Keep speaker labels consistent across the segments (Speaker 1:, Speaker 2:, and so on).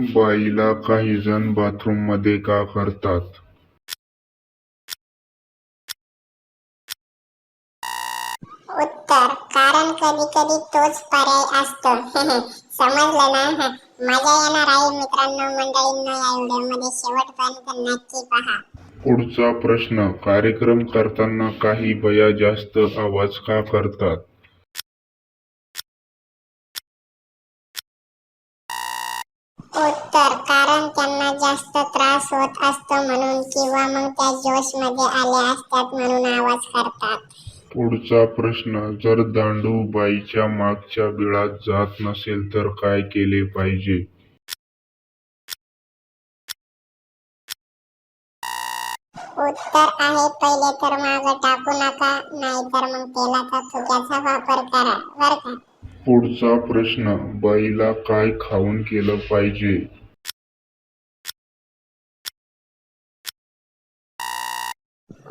Speaker 1: बाईला काही जण बाथरूममध्ये का करतात?
Speaker 2: उत्तर: कारण कधी कधी तोच पर्याय असतो. समजलं ना? मजा येणार आहे मित्रांनो, मंडळींनो, या व्हिडिओमध्ये शेवटपर्यंत नक्की पहा.
Speaker 1: पुढचा प्रश्न: कार्यक्रम करताना काही बाया जास्त आवाज का करतात?
Speaker 2: उत्तर: कारण त्यांना जास्त त्रास होत असतो म्हणून, किंवा मग त्या जोश मध्ये आल्या असतात म्हणून आवाज करतात.
Speaker 1: पुढचा प्रश्न: जर दांडू बाईच्या मागच्या बिळात जात नसेल तर काय केले पाहिजे?
Speaker 2: उत्तर आहे, पहिले तर मागं टाकू नका, नाहीतर मग तेलाचा फुग्याचा वापर करा, बर का.
Speaker 1: पुढचा प्रश्न: बाईला काय खाऊन केलं पाहिजे?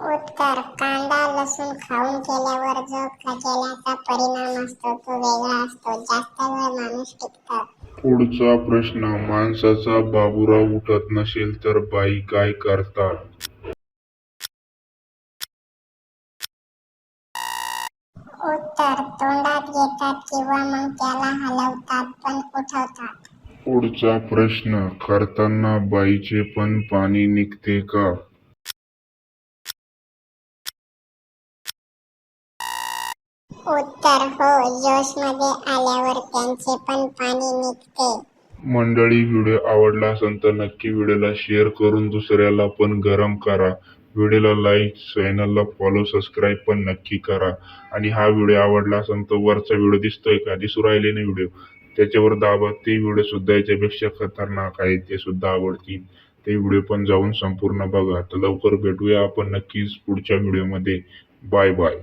Speaker 2: उत्तर: कांदा लसूण खाऊन केल्यावर जो केल्याचा परिणाम असतो तो वेगळा असतो, जास्त वेळ माणूस टिकतो.
Speaker 1: पुढचा प्रश्न: माणसाचा बाबूराव उठत नसेल तर बाई काय करतात?
Speaker 2: उत्तर: तोंडात घेतात किंवा मग त्याला हलवतात, पण उठवतात.
Speaker 1: पुढचा प्रश्न: करताना बाईचे पण पाणी निघते का?
Speaker 2: उत्तर: हो, जोश मध्ये आल्यावर त्यांचे पण पाणी निघते.
Speaker 1: मंडळी, व्हिडिओ आवडला असेल तर नक्की व्हिडिओला शेअर करून दुसऱ्याला पण गरम करा. व्हिडिओला लाईक, चॅनलला फॉलो, सबस्क्राईब पण नक्की करा. आणि हा व्हिडिओ आवडला असेल तर वरचा व्हिडिओ दिसतोय का, दिसू राहिले ना व्हिडिओ, त्याच्यावर दाबा. ते व्हिडिओ सुद्धा याच्यापेक्षा खतरनाक आहेत, ते सुद्धा आवडतील. ते व्हिडिओ पण जाऊन संपूर्ण बघा. तर लवकर भेटूया आपण नक्कीच पुढच्या व्हिडिओमध्ये. Bye bye.